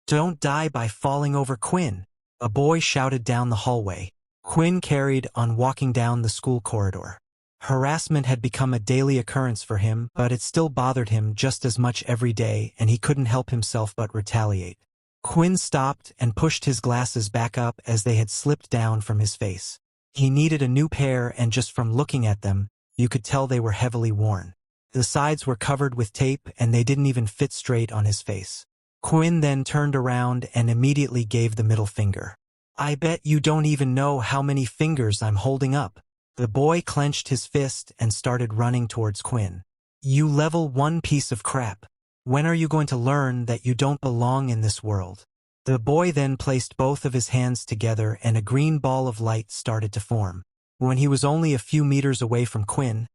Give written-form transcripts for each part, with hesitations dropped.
Don't die by falling over Quinn, a boy shouted down the hallway. Quinn carried on walking down the school corridor. Harassment had become a daily occurrence for him, but it still bothered him just as much every day, and he couldn't help himself but retaliate. Quinn stopped and pushed his glasses back up as they had slipped down from his face. He needed a new pair, and just from looking at them, you could tell they were heavily worn. The sides were covered with tape, and they didn't even fit straight on his face. Quinn then turned around and immediately gave the middle finger. I bet you don't even know how many fingers I'm holding up. The boy clenched his fist and started running towards Quinn. You level 1 piece of crap. When are you going to learn that you don't belong in this world? The boy then placed both of his hands together and a green ball of light started to form. When he was only a few meters away from Quinn,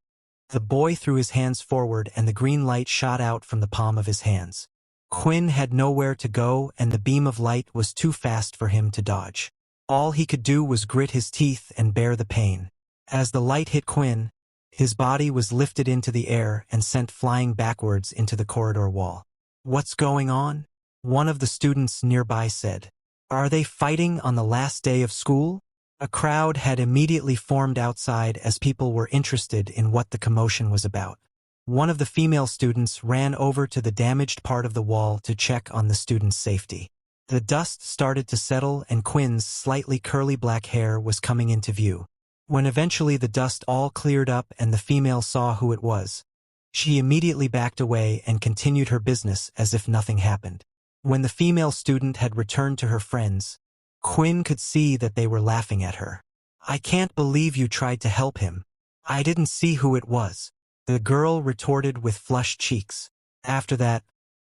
the boy threw his hands forward and the green light shot out from the palm of his hands. Quinn had nowhere to go, and the beam of light was too fast for him to dodge. All he could do was grit his teeth and bear the pain. As the light hit Quinn, his body was lifted into the air and sent flying backwards into the corridor wall. What's going on? One of the students nearby said. Are they fighting on the last day of school? A crowd had immediately formed outside as people were interested in what the commotion was about. One of the female students ran over to the damaged part of the wall to check on the student's safety. The dust started to settle and Quinn's slightly curly black hair was coming into view. When eventually the dust all cleared up and the female saw who it was, she immediately backed away and continued her business as if nothing happened. When the female student had returned to her friends, Quinn could see that they were laughing at her. I can't believe you tried to help him. I didn't see who it was, the girl retorted with flushed cheeks. After that,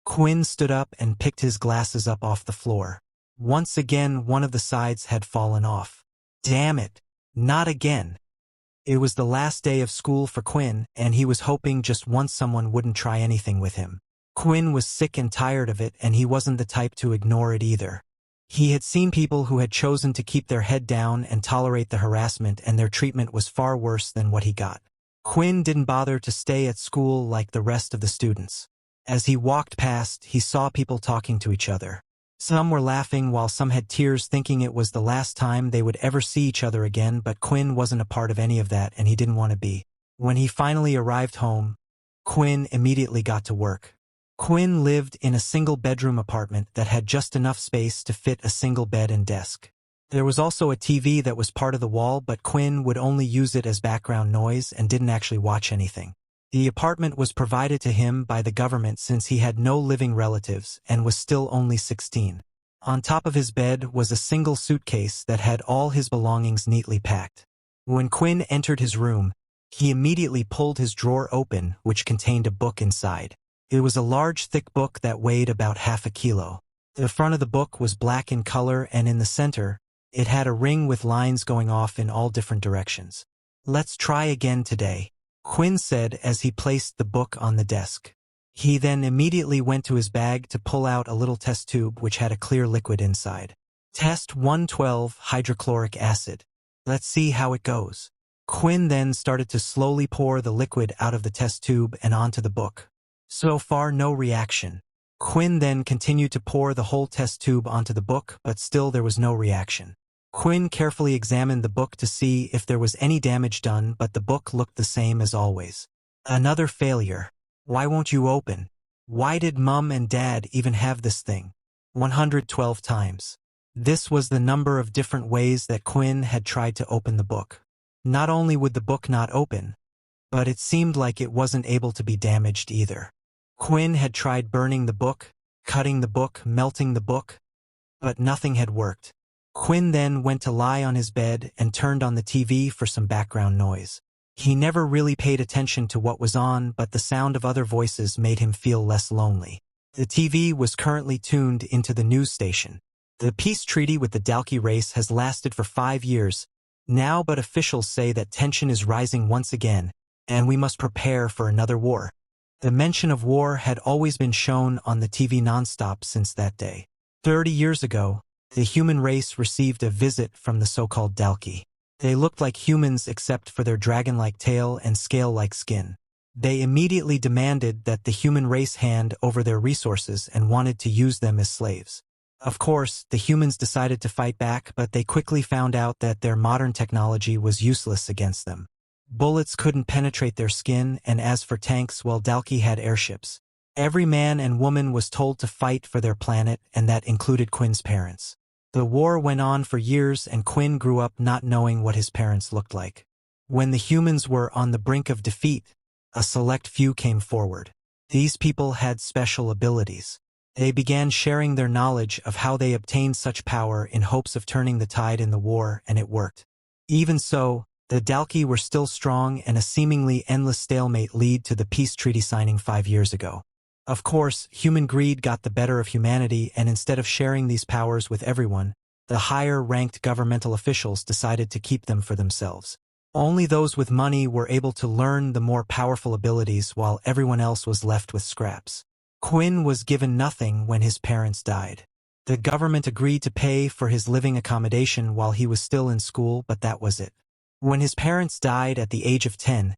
Quinn stood up and picked his glasses up off the floor. Once again, one of the sides had fallen off. Damn it, not again. It was the last day of school for Quinn, and he was hoping just once someone wouldn't try anything with him. Quinn was sick and tired of it, and he wasn't the type to ignore it either. He had seen people who had chosen to keep their head down and tolerate the harassment, and their treatment was far worse than what he got. Quinn didn't bother to stay at school like the rest of the students. As he walked past, he saw people talking to each other. Some were laughing while some had tears, thinking it was the last time they would ever see each other again, but Quinn wasn't a part of any of that, and he didn't want to be. When he finally arrived home, Quinn immediately got to work. Quinn lived in a single-bedroom apartment that had just enough space to fit a single bed and desk. There was also a TV that was part of the wall, but Quinn would only use it as background noise and didn't actually watch anything. The apartment was provided to him by the government since he had no living relatives and was still only 16. On top of his bed was a single suitcase that had all his belongings neatly packed. When Quinn entered his room, he immediately pulled his drawer open, which contained a book inside. It was a large, thick book that weighed about half a kilo. The front of the book was black in color, and in the center, it had a ring with lines going off in all different directions. Let's try again today, Quinn said as he placed the book on the desk. He then immediately went to his bag to pull out a little test tube which had a clear liquid inside. Test 112 hydrochloric acid. Let's see how it goes. Quinn then started to slowly pour the liquid out of the test tube and onto the book. So far, no reaction. Quinn then continued to pour the whole test tube onto the book, but still there was no reaction. Quinn carefully examined the book to see if there was any damage done, but the book looked the same as always. Another failure. Why won't you open? Why did Mom and Dad even have this thing? 112 times. This was the number of different ways that Quinn had tried to open the book. Not only would the book not open, but it seemed like it wasn't able to be damaged either. Quinn had tried burning the book, cutting the book, melting the book, but nothing had worked. Quinn then went to lie on his bed and turned on the TV for some background noise. He never really paid attention to what was on, but the sound of other voices made him feel less lonely. The TV was currently tuned into the news station. The peace treaty with the Dalki race has lasted for 5 years now, but officials say that tension is rising once again, and we must prepare for another war. The mention of war had always been shown on the TV nonstop since that day. 30 years ago, the human race received a visit from the so-called Dalki. They looked like humans except for their dragon-like tail and scale-like skin. They immediately demanded that the human race hand over their resources and wanted to use them as slaves. Of course, the humans decided to fight back, but they quickly found out that their modern technology was useless against them. Bullets couldn't penetrate their skin, and as for tanks, well, Dalki had airships. Every man and woman was told to fight for their planet, and that included Quinn's parents. The war went on for years, and Quinn grew up not knowing what his parents looked like. When the humans were on the brink of defeat, a select few came forward. These people had special abilities. They began sharing their knowledge of how they obtained such power in hopes of turning the tide in the war, and it worked. Even so, the Dalki were still strong, and a seemingly endless stalemate led to the peace treaty signing 5 years ago. Of course, human greed got the better of humanity, and instead of sharing these powers with everyone, the higher-ranked governmental officials decided to keep them for themselves. Only those with money were able to learn the more powerful abilities, while everyone else was left with scraps. Quinn was given nothing when his parents died. The government agreed to pay for his living accommodation while he was still in school, but that was it. When his parents died at the age of 10,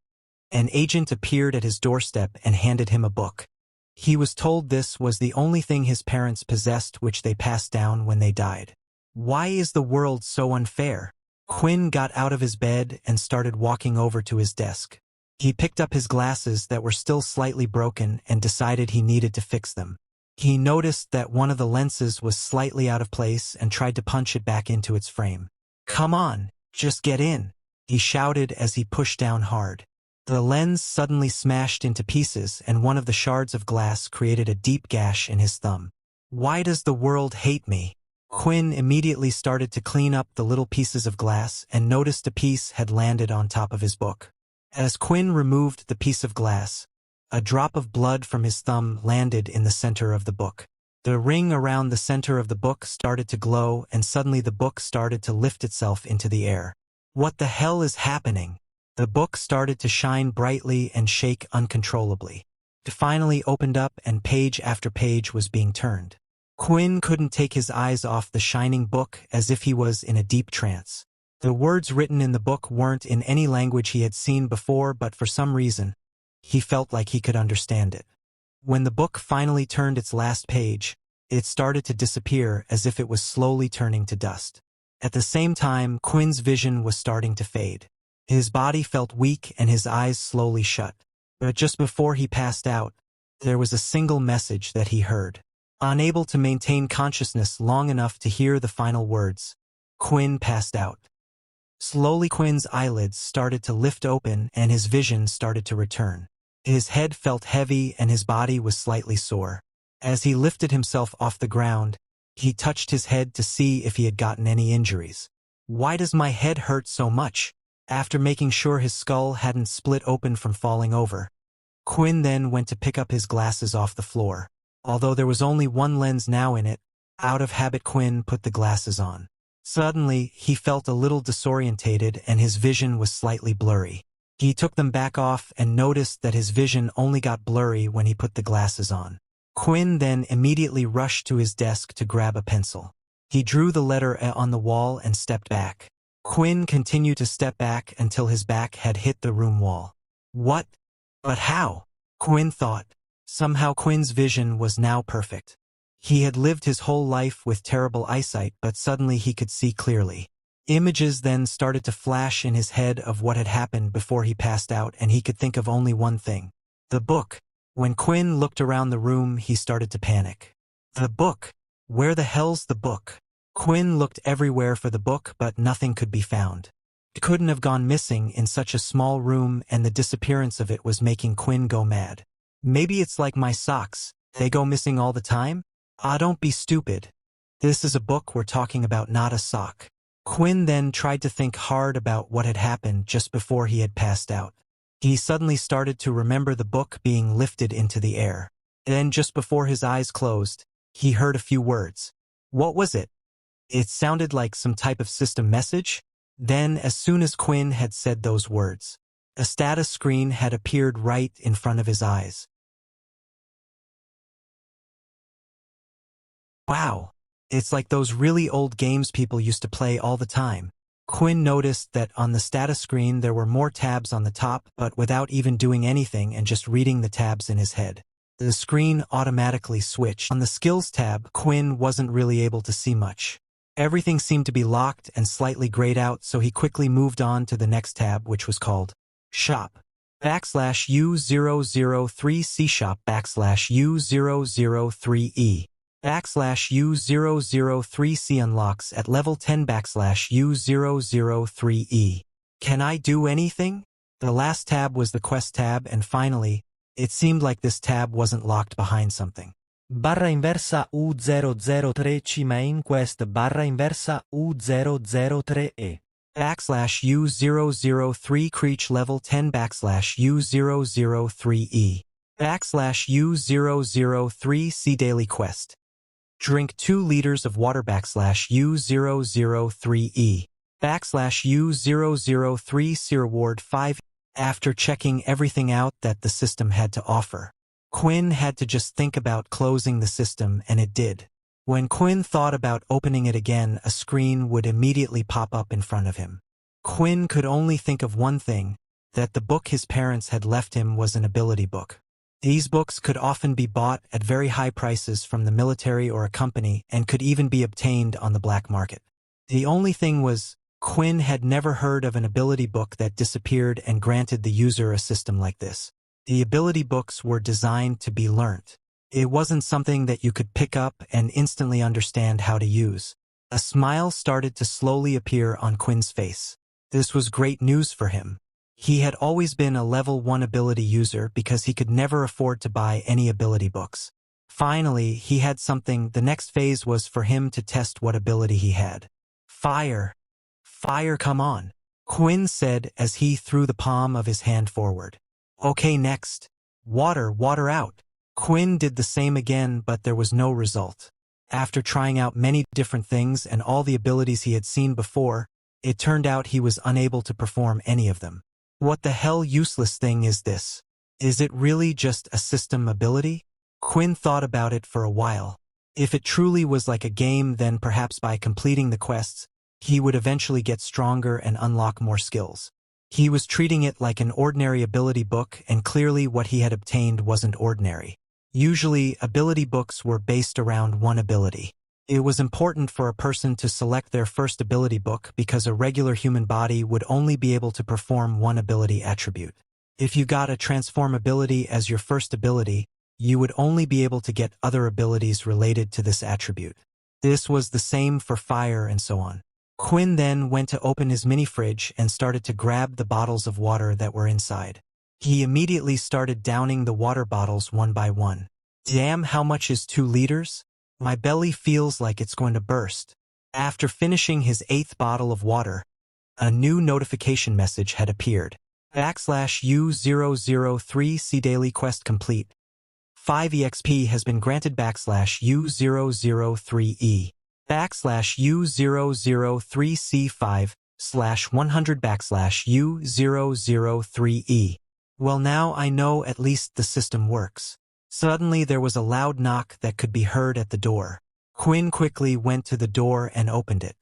an agent appeared at his doorstep and handed him a book. He was told this was the only thing his parents possessed, which they passed down when they died. Why is the world so unfair? Quinn got out of his bed and started walking over to his desk. He picked up his glasses that were still slightly broken and decided he needed to fix them. He noticed that one of the lenses was slightly out of place and tried to punch it back into its frame. "Come on, just get in," he shouted as he pushed down hard. The lens suddenly smashed into pieces, and one of the shards of glass created a deep gash in his thumb. "Why does the world hate me?" Quinn immediately started to clean up the little pieces of glass and noticed a piece had landed on top of his book. As Quinn removed the piece of glass, a drop of blood from his thumb landed in the center of the book. The ring around the center of the book started to glow, and suddenly the book started to lift itself into the air. What the hell is happening? The book started to shine brightly and shake uncontrollably. It finally opened up, and page after page was being turned. Quinn couldn't take his eyes off the shining book, as if he was in a deep trance. The words written in the book weren't in any language he had seen before, but for some reason, he felt like he could understand it. When the book finally turned its last page, it started to disappear as if it was slowly turning to dust. At the same time, Quinn's vision was starting to fade. His body felt weak and his eyes slowly shut. But just before he passed out, there was a single message that he heard. Unable to maintain consciousness long enough to hear the final words, Quinn passed out. Slowly Quinn's eyelids started to lift open and his vision started to return. His head felt heavy and his body was slightly sore. As he lifted himself off the ground, he touched his head to see if he had gotten any injuries. "Why does my head hurt so much?" After making sure his skull hadn't split open from falling over, Quinn then went to pick up his glasses off the floor. Although there was only one lens now in it, out of habit Quinn put the glasses on. Suddenly, he felt a little disorientated and his vision was slightly blurry. He took them back off and noticed that his vision only got blurry when he put the glasses on. Quinn then immediately rushed to his desk to grab a pencil. He drew the letter A on the wall and stepped back. Quinn continued to step back until his back had hit the room wall. What? But how? Quinn thought. Somehow Quinn's vision was now perfect. He had lived his whole life with terrible eyesight, but suddenly he could see clearly. Images then started to flash in his head of what had happened before he passed out, and he could think of only one thing. The book. When Quinn looked around the room, he started to panic. The book. Where the hell's the book? Quinn looked everywhere for the book, but nothing could be found. It couldn't have gone missing in such a small room, and the disappearance of it was making Quinn go mad. Maybe it's like my socks. They go missing all the time? Ah, don't be stupid. This is a book we're talking about, not a sock. Quinn then tried to think hard about what had happened just before he had passed out. He suddenly started to remember the book being lifted into the air. Then, just before his eyes closed, he heard a few words. What was it? It sounded like some type of system message. Then, as soon as Quinn had said those words, a status screen had appeared right in front of his eyes. Wow, it's like those really old games people used to play all the time. Quinn noticed that on the status screen there were more tabs on the top, but without even doing anything and just reading the tabs in his head. The screen automatically switched. On the Skills tab, Quinn wasn't really able to see much. Everything seemed to be locked and slightly grayed out, so he quickly moved on to the next tab, which was called Shop. /U003C shop /U003E. /U003C unlocks at level 10 /U003E. Can I do anything? The last tab was the Quest tab, and finally, it seemed like this tab wasn't locked behind something. /inversa U003C main quest /inversa U003E. /U003 Creech level 10 /U003E. /U003C daily quest. Drink 2 liters of water /U003E. /U003C reward 5. After checking everything out that the system had to offer, Quinn had to just think about closing the system, and it did. When Quinn thought about opening it again, a screen would immediately pop up in front of him. Quinn could only think of one thing, that the book his parents had left him was an ability book. These books could often be bought at very high prices from the military or a company and could even be obtained on the black market. The only thing was, Quinn had never heard of an ability book that disappeared and granted the user a system like this. The ability books were designed to be learnt. It wasn't something that you could pick up and instantly understand how to use. A smile started to slowly appear on Quinn's face. This was great news for him. He had always been a level 1 ability user because he could never afford to buy any ability books. Finally, he had something. The next phase was for him to test what ability he had. Fire! Fire, come on! Quinn said as he threw the palm of his hand forward. Okay, next. Water, water out! Quinn did the same again, but there was no result. After trying out many different things and all the abilities he had seen before, it turned out he was unable to perform any of them. What the hell useless thing is this? Is it really just a system ability? Quinn thought about it for a while. If it truly was like a game, then perhaps by completing the quests, he would eventually get stronger and unlock more skills. He was treating it like an ordinary ability book, and clearly what he had obtained wasn't ordinary. Usually, ability books were based around one ability. It was important for a person to select their first ability book because a regular human body would only be able to perform one ability attribute. If you got a transform ability as your first ability, you would only be able to get other abilities related to this attribute. This was the same for fire and so on. Quinn then went to open his mini fridge and started to grab the bottles of water that were inside. He immediately started downing the water bottles one by one. Damn, how much is 2 liters? My belly feels like it's going to burst. After finishing his 8th bottle of water, a new notification message had appeared. /U003C daily quest complete. 5 EXP has been granted /U003E. /U003C5/100 /U003E. Well, now I know at least the system works. Suddenly there was a loud knock that could be heard at the door. Quinn quickly went to the door and opened it.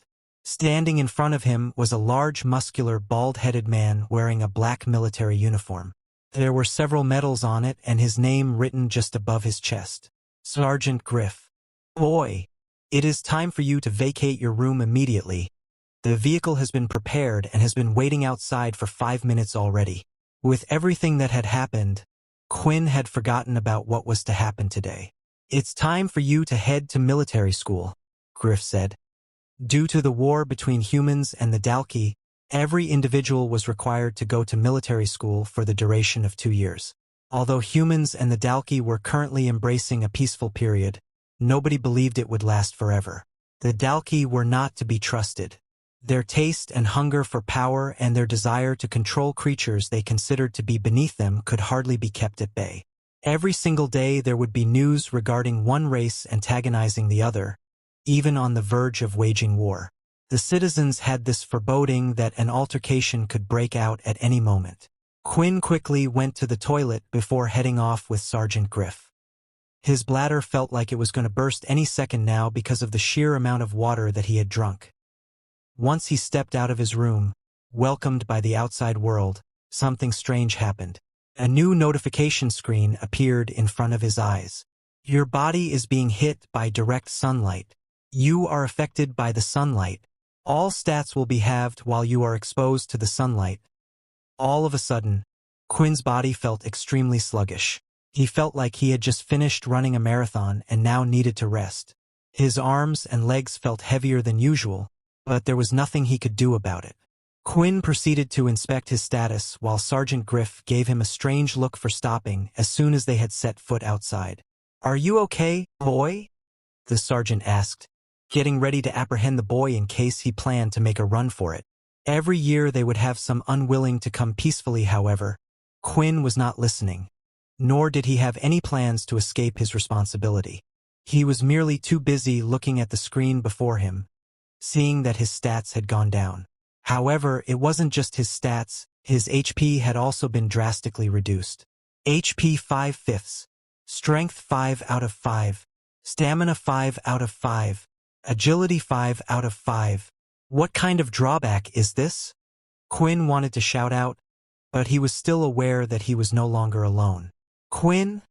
Standing in front of him was a large, muscular, bald-headed man wearing a black military uniform. There were several medals on it and his name written just above his chest. Sergeant Griff. Boy, it is time for you to vacate your room immediately. The vehicle has been prepared and has been waiting outside for 5 minutes already. With everything that had happened, Quinn had forgotten about what was to happen today. It's time for you to head to military school, Griff said. Due to the war between humans and the Dalki, every individual was required to go to military school for the duration of 2 years. Although humans and the Dalki were currently embracing a peaceful period, nobody believed it would last forever. The Dalki were not to be trusted. Their taste and hunger for power and their desire to control creatures they considered to be beneath them could hardly be kept at bay. Every single day there would be news regarding one race antagonizing the other, even on the verge of waging war. The citizens had this foreboding that an altercation could break out at any moment. Quinn quickly went to the toilet before heading off with Sergeant Griff. His bladder felt like it was going to burst any second now because of the sheer amount of water that he had drunk. Once he stepped out of his room, welcomed by the outside world, something strange happened. A new notification screen appeared in front of his eyes. Your body is being hit by direct sunlight. You are affected by the sunlight. All stats will be halved while you are exposed to the sunlight. All of a sudden, Quinn's body felt extremely sluggish. He felt like he had just finished running a marathon and now needed to rest. His arms and legs felt heavier than usual, but there was nothing he could do about it. Quinn proceeded to inspect his status while Sergeant Griff gave him a strange look for stopping as soon as they had set foot outside. "Are you okay, boy?" the sergeant asked, getting ready to apprehend the boy in case he planned to make a run for it. Every year they would have some unwilling to come peacefully, however. Quinn was not listening, nor did he have any plans to escape his responsibility. He was merely too busy looking at the screen before him, seeing that his stats had gone down. However, it wasn't just his stats, his HP had also been drastically reduced. HP 5/5, Strength 5 out of 5, Stamina 5 out of 5, Agility 5 out of 5. What kind of drawback is this? Quinn wanted to shout out, but he was still aware that he was no longer alone. "Quinn?"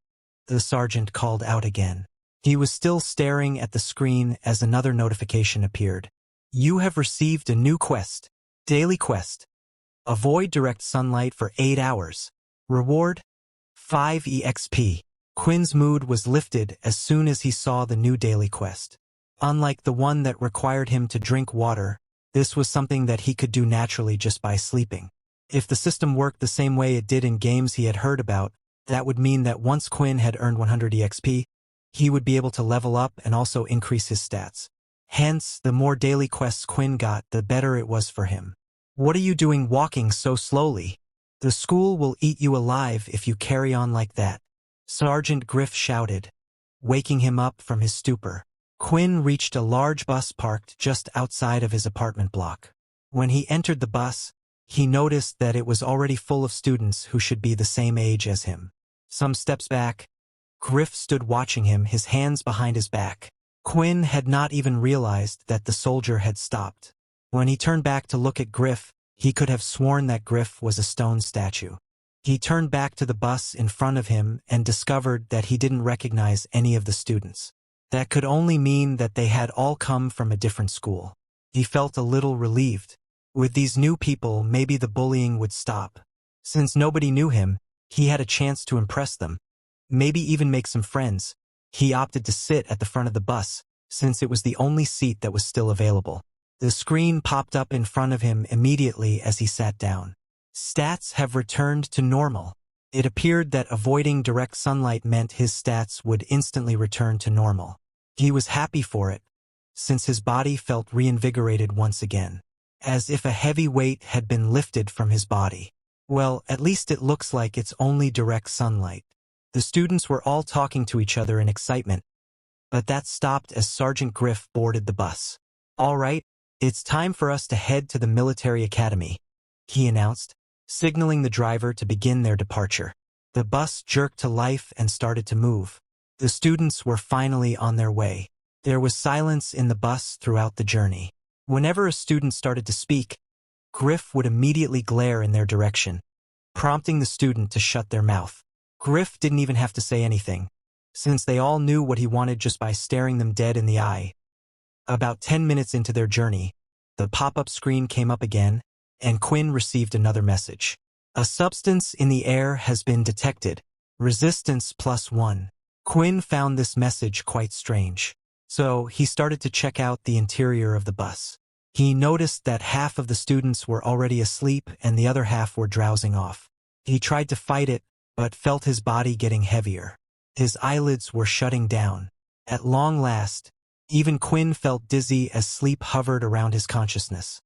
the sergeant called out again. He was still staring at the screen as another notification appeared. "You have received a new quest. Daily quest. Avoid direct sunlight for 8 hours. Reward 5 EXP. Quinn's mood was lifted as soon as he saw the new daily quest. Unlike the one that required him to drink water, this was something that he could do naturally just by sleeping. If the system worked the same way it did in games he had heard about, that would mean that once Quinn had earned 100 EXP, he would be able to level up and also increase his stats. Hence, the more daily quests Quinn got, the better it was for him. "What are you doing walking so slowly? The school will eat you alive if you carry on like that," Sergeant Griff shouted, waking him up from his stupor. Quinn reached a large bus parked just outside of his apartment block. When he entered the bus, he noticed that it was already full of students who should be the same age as him. Some steps back, Griff stood watching him, his hands behind his back. Quinn had not even realized that the soldier had stopped. When he turned back to look at Griff, he could have sworn that Griff was a stone statue. He turned back to the bus in front of him and discovered that he didn't recognize any of the students. That could only mean that they had all come from a different school. He felt a little relieved. With these new people, maybe the bullying would stop. Since nobody knew him, he had a chance to impress them, maybe even make some friends. He opted to sit at the front of the bus, since it was the only seat that was still available. The screen popped up in front of him immediately as he sat down. Stats have returned to normal. It appeared that avoiding direct sunlight meant his stats would instantly return to normal. He was happy for it, since his body felt reinvigorated once again, as if a heavy weight had been lifted from his body. Well, at least it looks like it's only direct sunlight. The students were all talking to each other in excitement, but that stopped as Sergeant Griff boarded the bus. "All right, it's time for us to head to the military academy," he announced, signaling the driver to begin their departure. The bus jerked to life and started to move. The students were finally on their way. There was silence in the bus throughout the journey. Whenever a student started to speak, Griff would immediately glare in their direction, prompting the student to shut their mouth. Griff didn't even have to say anything, since they all knew what he wanted just by staring them dead in the eye. About 10 minutes into their journey, the pop-up screen came up again, and Quinn received another message. "A substance in the air has been detected. Resistance +1. Quinn found this message quite strange, so he started to check out the interior of the bus. He noticed that half of the students were already asleep and the other half were drowsing off. He tried to fight it, but felt his body getting heavier. His eyelids were shutting down. At long last, even Quinn felt dizzy as sleep hovered around his consciousness.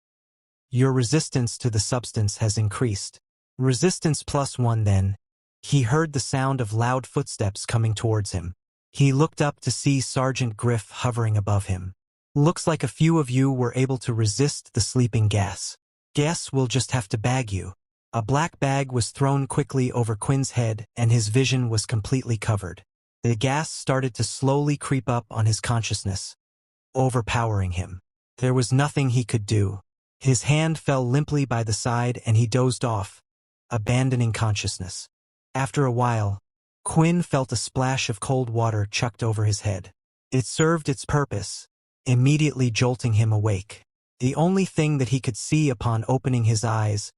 "Your resistance to the substance has increased. Resistance +1 then." He heard the sound of loud footsteps coming towards him. He looked up to see Sergeant Griff hovering above him. "Looks like a few of you were able to resist the sleeping gas. Guess we'll just have to bag you." A black bag was thrown quickly over Quinn's head and his vision was completely covered. The gas started to slowly creep up on his consciousness, overpowering him. There was nothing he could do. His hand fell limply by the side and he dozed off, abandoning consciousness. After a while, Quinn felt a splash of cold water chucked over his head. It served its purpose, immediately jolting him awake. The only thing that he could see upon opening his eyes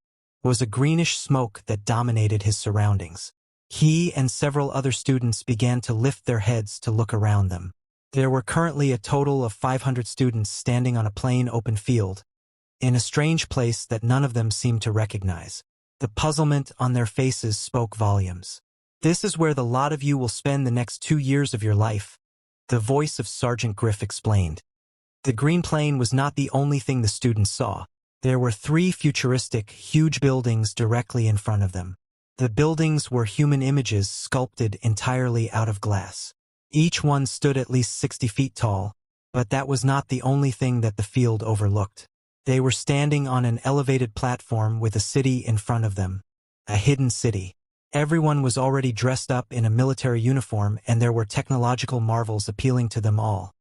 was a greenish smoke that dominated his surroundings. He and several other students began to lift their heads to look around them. There were currently a total of 500 students standing on a plain open field, in a strange place that none of them seemed to recognize. The puzzlement on their faces spoke volumes. "This is where the lot of you will spend the next 2 years of your life," the voice of Sergeant Griff explained. The green plain was not the only thing the students saw. There were 3 futuristic, huge buildings directly in front of them. The buildings were human images sculpted entirely out of glass. Each one stood at least 60 feet tall, but that was not the only thing that the field overlooked. They were standing on an elevated platform with a city in front of them, a hidden city. Everyone was already dressed up in a military uniform, and there were technological marvels appealing to them all.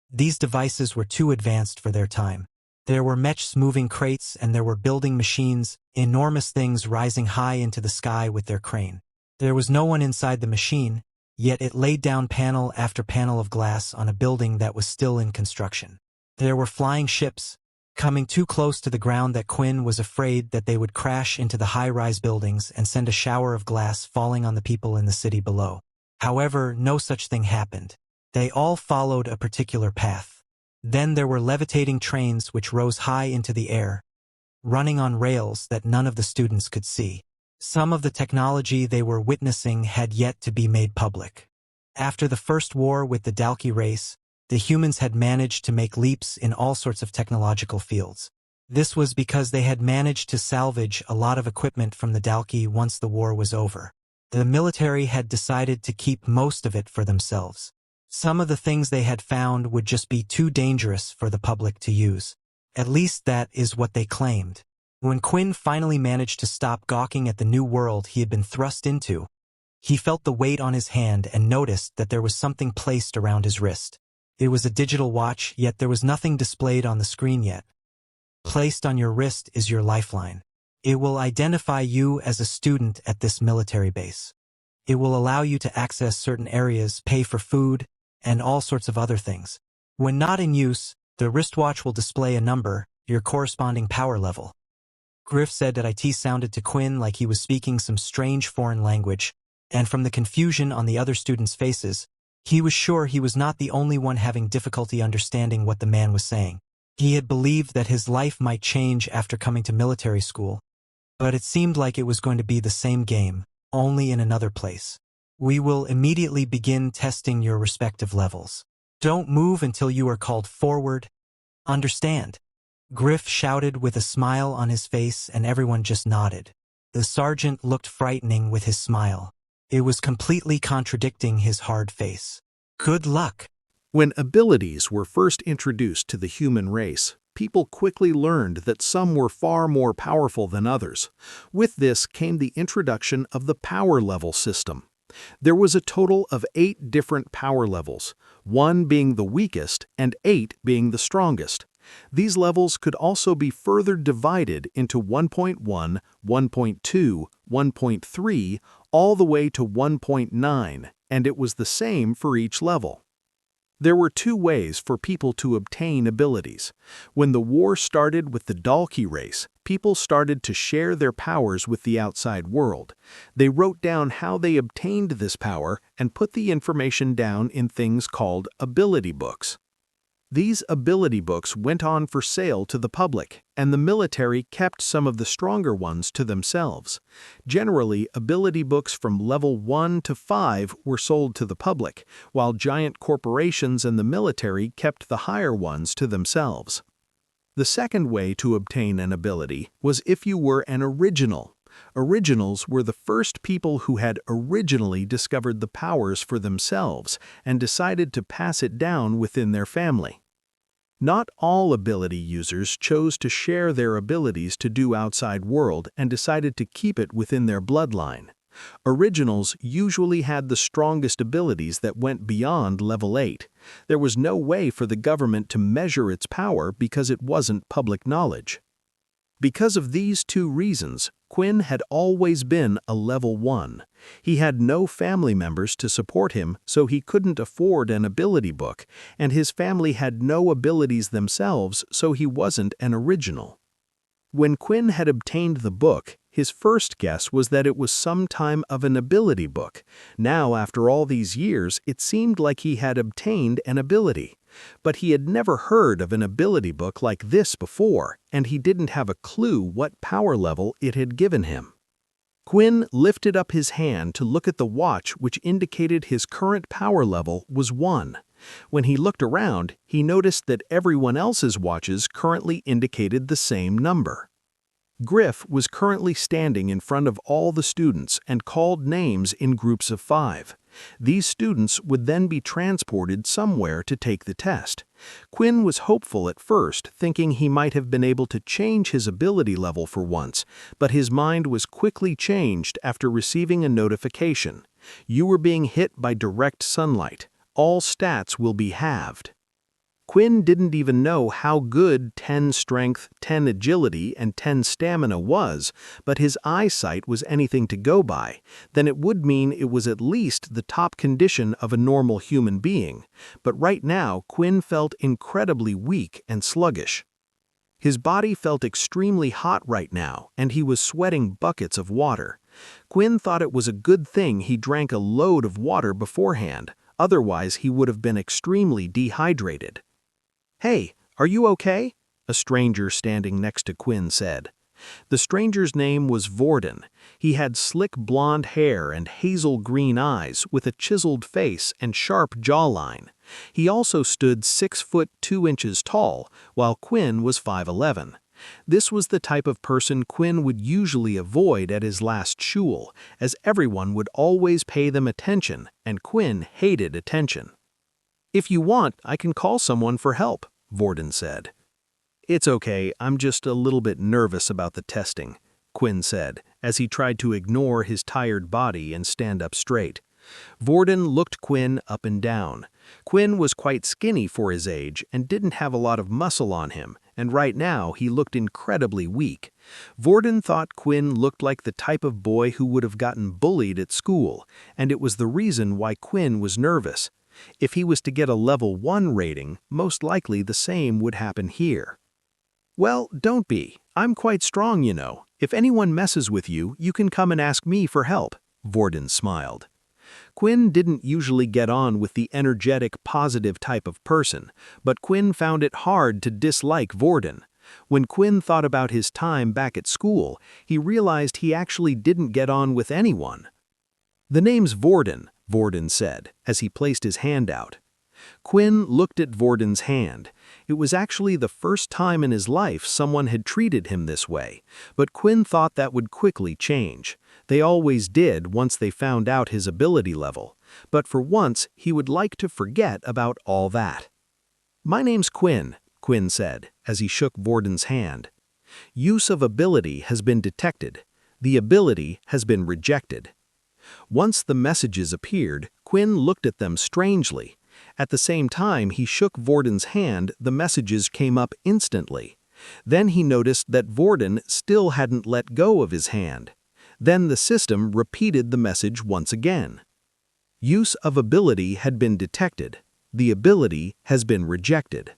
These devices were too advanced for their time. There were mechs moving crates, and there were building machines, enormous things rising high into the sky with their crane. There was no one inside the machine, yet it laid down panel after panel of glass on a building that was still in construction. There were flying ships, coming too close to the ground that Quinn was afraid that they would crash into the high-rise buildings and send a shower of glass falling on the people in the city below. However, no such thing happened. They all followed a particular path. Then there were levitating trains which rose high into the air, running on rails that none of the students could see. Some of the technology they were witnessing had yet to be made public. After the first war with the Dalki race, the humans had managed to make leaps in all sorts of technological fields. This was because they had managed to salvage a lot of equipment from the Dalki once the war was over. The military had decided to keep most of it for themselves. Some of the things they had found would just be too dangerous for the public to use. At least that is what they claimed. When Quinn finally managed to stop gawking at the new world he had been thrust into, he felt the weight on his hand and noticed that there was something placed around his wrist. It was a digital watch, yet there was nothing displayed on the screen yet. Placed on your wrist is your lifeline. It will identify you as a student at this military base. It will allow you to access certain areas, pay for food, and all sorts of other things. When not in use, the wristwatch will display a number, your corresponding power level. Griff said that it sounded to Quinn like he was speaking some strange foreign language, and from the confusion on the other students' faces, he was sure he was not the only one having difficulty understanding what the man was saying. He had believed that his life might change after coming to military school, but it seemed like it was going to be the same game, only in another place. We will immediately begin testing your respective levels. Don't move until you are called forward. Understand? Griff shouted with a smile on his face, and everyone just nodded. The sergeant looked frightening with his smile. It was completely contradicting his hard face. Good luck. When abilities were first introduced to the human race, people quickly learned that some were far more powerful than others. With this came the introduction of the power level system. There was a total of 8 different power levels, 1 being the weakest and 8 being the strongest. These levels could also be further divided into 1.1, 1.2, 1.3, all the way to 1.9, and it was the same for each level. There were 2 ways for people to obtain abilities. When the war started with the Dalki race, people started to share their powers with the outside world. They wrote down how they obtained this power and put the information down in things called ability books. These ability books went on for sale to the public, and the military kept some of the stronger ones to themselves. Generally, ability books from level 1 to 5 were sold to the public, while giant corporations and the military kept the higher ones to themselves. The second way to obtain an ability was if you were an original. Originals were the first people who had originally discovered the powers for themselves and decided to pass it down within their family. Not all ability users chose to share their abilities to do outside world and decided to keep it within their bloodline. Originals usually had the strongest abilities that went beyond level 8. There was no way for the government to measure its power because it wasn't public knowledge. Because of these two reasons, Quinn had always been a level 1. He had no family members to support him, so he couldn't afford an ability book, and his family had no abilities themselves, so he wasn't an original. When Quinn had obtained the book, his first guess was that it was some time of an ability book. Now, after all these years, it seemed like he had obtained an ability. But he had never heard of an ability book like this before, and he didn't have a clue what power level it had given him. Quinn lifted up his hand to look at the watch, which indicated his current power level was 1. When he looked around, he noticed that everyone else's watches currently indicated the same number. Griff was currently standing in front of all the students and called names in groups of 5. These students would then be transported somewhere to take the test. Quinn was hopeful at first, thinking he might have been able to change his ability level for once, but his mind was quickly changed after receiving a notification. You were being hit by direct sunlight. All stats will be halved. Quinn didn't even know how good 10 strength, 10 agility, and 10 stamina was, but his eyesight was anything to go by. Then it would mean it was at least the top condition of a normal human being. But right now, Quinn felt incredibly weak and sluggish. His body felt extremely hot right now, and he was sweating buckets of water. Quinn thought it was a good thing he drank a load of water beforehand, otherwise he would have been extremely dehydrated. "Hey, are you okay?" a stranger standing next to Quinn said. The stranger's name was Vorden. He had slick blonde hair and hazel green eyes with a chiseled face and sharp jawline. He also stood 6 foot 2 inches tall, while Quinn was 5'11". This was the type of person Quinn would usually avoid at his last shul, as everyone would always pay them attention, and Quinn hated attention. "If you want, I can call someone for help," Vorden said. "It's okay, I'm just a little bit nervous about the testing," Quinn said, as he tried to ignore his tired body and stand up straight. Vorden looked Quinn up and down. Quinn was quite skinny for his age and didn't have a lot of muscle on him, and right now he looked incredibly weak. Vorden thought Quinn looked like the type of boy who would have gotten bullied at school, and it was the reason why Quinn was nervous. If he was to get a level 1 rating, most likely the same would happen here. "Well, don't be. I'm quite strong, you know. If anyone messes with you, you can come and ask me for help," Vorden smiled. Quinn didn't usually get on with the energetic, positive type of person, but Quinn found it hard to dislike Vorden. When Quinn thought about his time back at school, he realized he actually didn't get on with anyone. "The name's Vorden," Vorden said, as he placed his hand out. Quinn looked at Vorden's hand. It was actually the first time in his life someone had treated him this way, but Quinn thought that would quickly change. They always did once they found out his ability level, but for once he would like to forget about all that. "My name's Quinn," Quinn said, as he shook Vorden's hand. "Use of ability has been detected. The ability has been rejected." Once the messages appeared, Quinn looked at them strangely. At the same time he shook Vorden's hand, the messages came up instantly. Then he noticed that Vorden still hadn't let go of his hand. Then the system repeated the message once again. Use of ability had been detected. The ability has been rejected.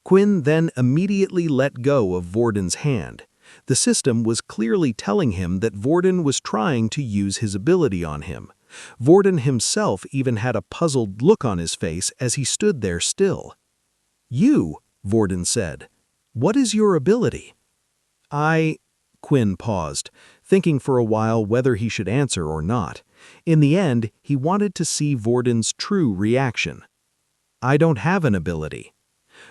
Quinn then immediately let go of Vorden's hand. The system was clearly telling him that Vorden was trying to use his ability on him. Vorden himself even had a puzzled look on his face as he stood there still. "You," Vorden said. "What is your ability?" Quinn paused, thinking for a while whether he should answer or not. In the end, he wanted to see Vorden's true reaction. "I don't have an ability."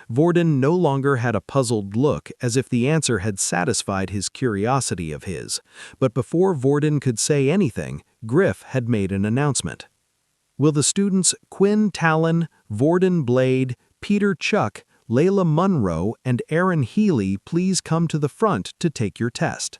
Vorden no longer had a puzzled look, as if the answer had satisfied his curiosity of his. But before Vorden could say anything, Griff had made an announcement. "Will the students Quinn Talon, Vorden Blade, Peter Chuck, Layla Munro, and Aaron Healy please come to the front to take your test?"